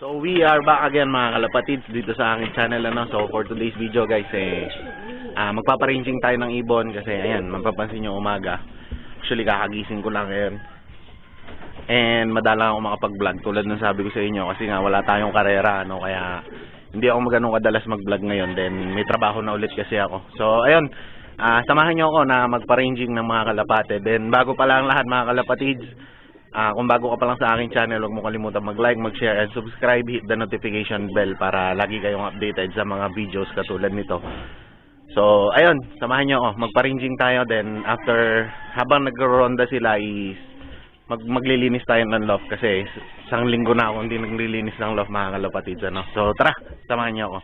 So we are back again mga kalapatids dito sa aking channel So for today's video guys magpaparanging tayo ng ibon kasi ayan, mapapansin nyo umaga. Actually kakagising ko lang ngayon. And madalang ako makapag-vlog tulad ng sabi ko sa inyo kasi nga wala tayong karera kaya hindi ako ganun kadalas mag-vlog ngayon. Then may trabaho na ulit kasi ako. So ayun, samahan nyo ako na magparanging ng mga kalapate. Then bago pa lang lahat mga kalapatids, kung bago ka pa lang sa aking channel, huwag mo kalimutan mag-like, mag-share, and subscribe. Hit the notification bell para lagi kayong updated sa mga videos katulad nito. So, ayun, samahan nyo ako. Magpa-ranging tayo. Then, after, habang nagro-ronda sila, maglilinis tayo ng loft. Kasi, isang linggo na ako hindi naglilinis ng loft, mga kalapatids. So, tara, samahan nyo ako.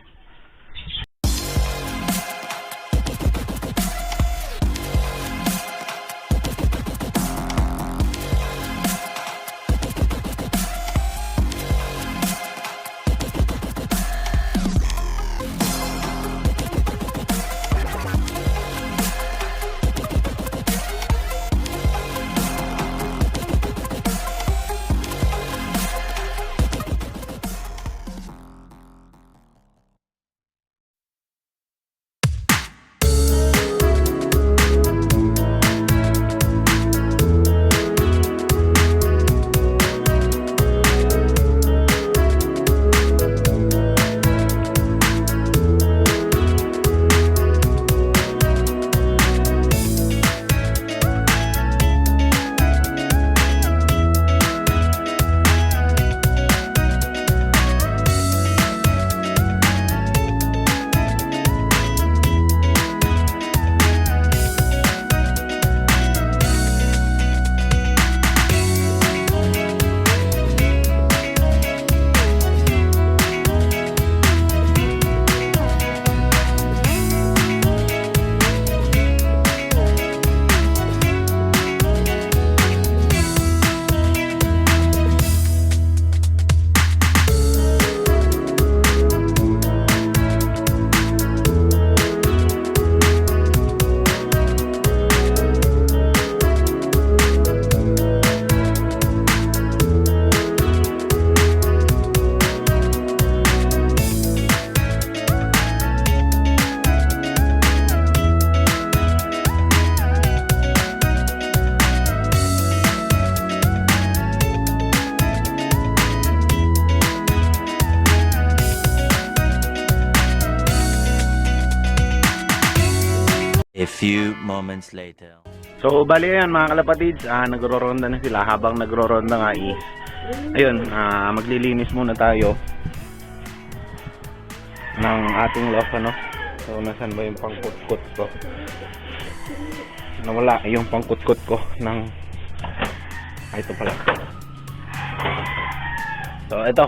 A few moments later. So, bali yan mga kalapatids, nagro-ronda na sila. Habang nagro-ronda nga ayun, maglilinis muna tayo ng ating loft, So, nasan ba yung pangkutkot ko? Nawala yung pangkutkot ko ng... ito pala. So, ito.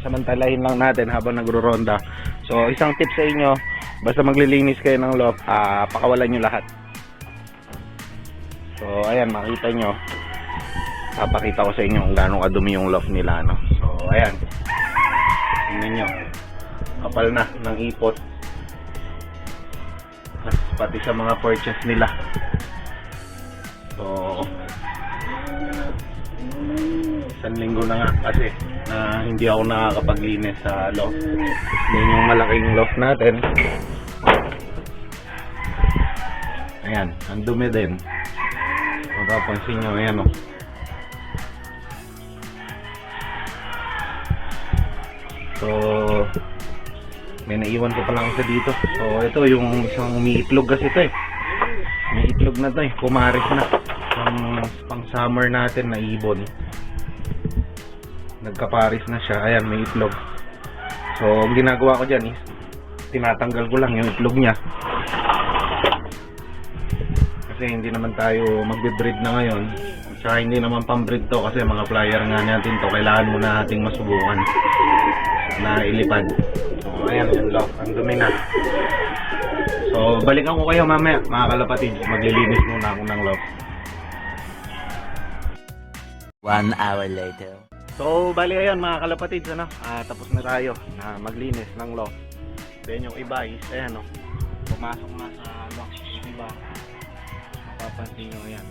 Samantalahin lang natin habang nagro-ronda. So, isang tip sa inyo, basta maglilinis kayo ng loft, pakawalan nyo lahat. So, ayan, makita nyo. Papakita ko sa inyo kung gaano kadumi yung loft nila, So, ayan. Tingnan nyo. Kapal na ng ipot. Pati sa mga purchase nila. So, isang linggo na nga kasi na hindi ako nakakapaglinis sa loft. Yan yung malaking loft natin. Ayan, ang dumi din. Mapapansin nyo, ayan So, may naiwan ko pa lang isa dito. So, ito yung isang umiitlog kasi ito may itlog na ito Pumaris na. Pang summer natin na ibon. Nagkaparis na siya. Ayan, may itlog. So, ang ginagawa ko dyan tinatanggal ko lang yung itlog niya. Kasi hindi naman tayo magbe-breed na ngayon. Tsaka hindi naman pang-breed to kasi mga flyer nga natin to. Kailangan muna nating masubukan na ilipad. So, ayan yung loft. Ang dumi na. So, balikan ko kayo mamaya mga kalapatids. Maglilinis muna ako ng loft. 1 hour later. So, bali ayan mga kalapatids, tapos na tayo na maglinis ng loft. Then yung iba is, ayan pumasok na sa loft. Yung iba, mapapansin nyo, ayan.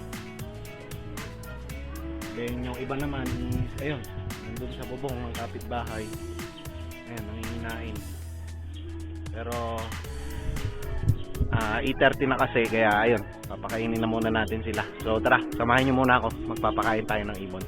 Then yung iba naman is, ayun, nandun sa bubong ng kapitbahay. Ayan, nanginginain. Pero 8:30 na kasi, kaya ayun, papakainin na muna natin sila. So tara, samahan nyo muna ako, magpapakain tayo ng ibon.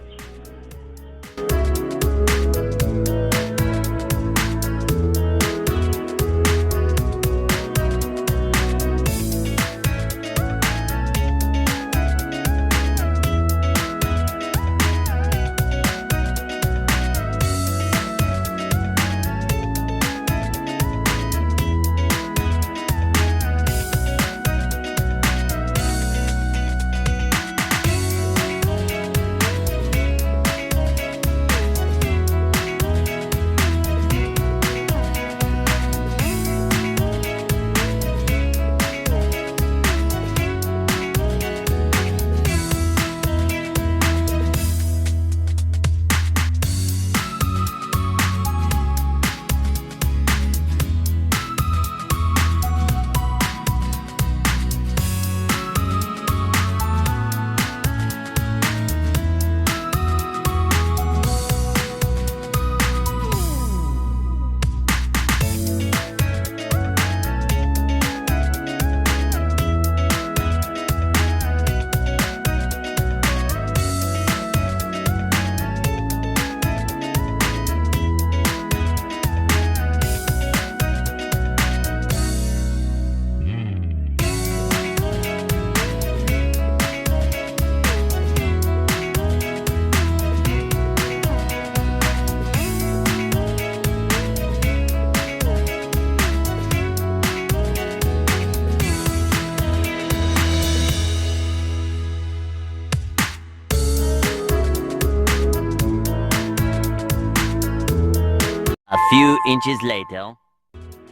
A few inches later.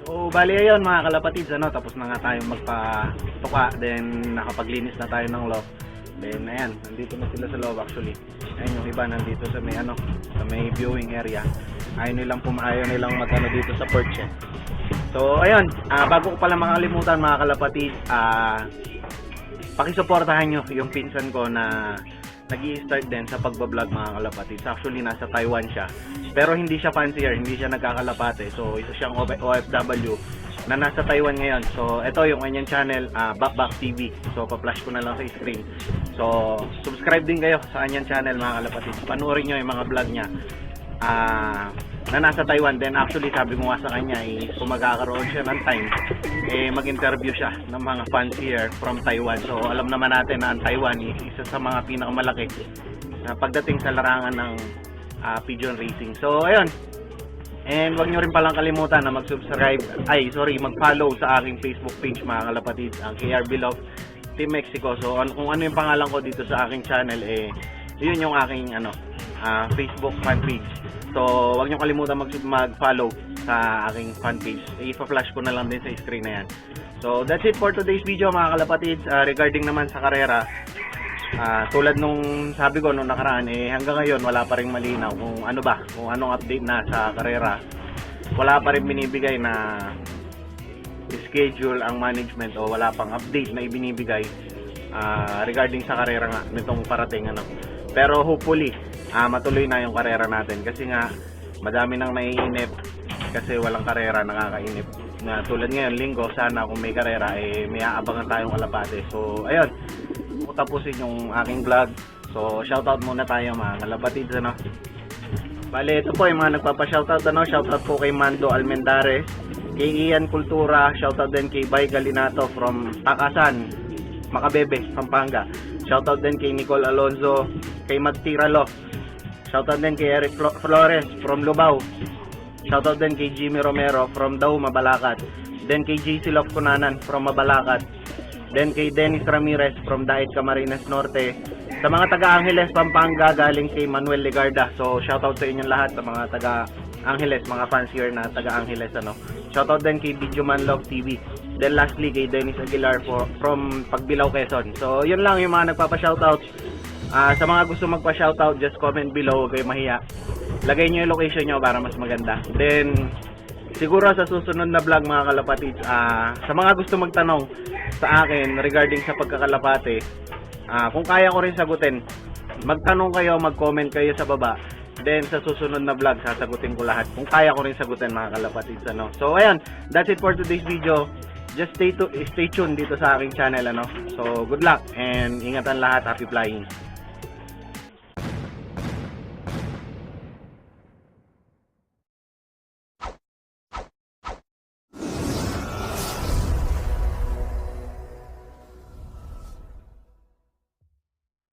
So, bali ayun mga kalapatids, tapos na nga tayong magpatuka, then nakapaglinis na tayo ng loft. Then ayan, nandito na sila sa loob actually. Ayun yung iba nandito sa may sa may viewing area. Ayaw nilang magano dito sa porch. So ayun, bago ko pala makalimutan mga kalapatids, pakisuportahan nyo yung pinsan ko na nag-i-start din sa pagbablog mga kalapatids. Actually nasa Taiwan siya, pero hindi siya fancier, hindi siya nagkakalapate. So isa siyang OFW na nasa Taiwan ngayon. So ito yung kanyang channel, Bakbak TV. So pa-flash ko na lang sa screen. So subscribe din kayo sa kanyang channel mga kalapatids. Panoorin nyo yung mga vlog niya na nasa Taiwan. Then actually sabi ko nga sa kanya, kung magkakaroon siya ng time, mag-interview siya ng mga fans here from Taiwan. So alam naman natin na ang Taiwan isa sa mga pinakamalaki pagdating sa larangan ng pigeon racing. So ayun, and wag nyo rin palang kalimutan na mag-follow sa aking Facebook page mga kalapatids, ang KR Beloved Team Mexico. So kung ano yung pangalan ko dito sa aking channel, yun yung aking Facebook fan page. So wag nyo kalimutan mag-follow sa aking fan page. Ipa-flash ko na lang din sa screen na yan. So that's it for today's video mga kalapatids. Regarding naman sa karera, tulad nung sabi ko nung nakaraan, hanggang ngayon wala pa ring malinaw kung anong update na sa karera. Wala pa rin binibigay na schedule ang management, o wala pang update na ibinibigay regarding sa karera nga nitong parating Pero hopefully matuloy na yung karera natin, kasi nga madami nang naiinip kasi walang karera, nakakainip. Na tulad ngayon, linggo, sana kung may karera may aabangan tayong kalapate. So ayun, tapusin yung aking vlog. So shoutout muna tayo mga kalapatids. Bale, ito po yung mga nagpapa-shoutout. Shoutout po kay Mando Almendares, kay Ian Cultura, shoutout din kay Bay Galinato from Takasan, Macabebe, Pampanga. Shoutout din kay Nicole Alonzo, kay Magtiralo. Shoutout din kay Eric Flores from Lubao. Shoutout din kay Jimmy Romero from Daw, Mabalacat. Then kay JC Love Kunanan from Mabalacat. Then kay Dennis Ramirez from Daet, Camarines Norte. Sa mga taga Angeles, Pampanga, galing kay Manuel Legarda. So shoutout sa inyong lahat, sa mga taga Angeles, mga fans here na taga Angeles. Shoutout din kay Videoman Love TV. Then lastly kay Dennis Aguilar from Pagbilao, Quezon. So yun lang yung mga nagpapa-shoutout. Sa mga gusto magpa-shoutout, just comment below, huwag kayo mahiya. Lagay nyo yung location nyo para mas maganda. Then siguro sa susunod na vlog mga kalapatids, sa mga gusto magtanong sa akin regarding sa pagkakalapate, kung kaya ko rin sagutin, magtanong kayo, mag-comment kayo sa baba. Then sa susunod na vlog, sasagutin ko lahat. Kung kaya ko rin sagutin mga kalapatids, ano. So ayun, that's it for today's video. Just stay tuned dito sa aking channel, ano. So good luck and ingatan lahat, happy flying.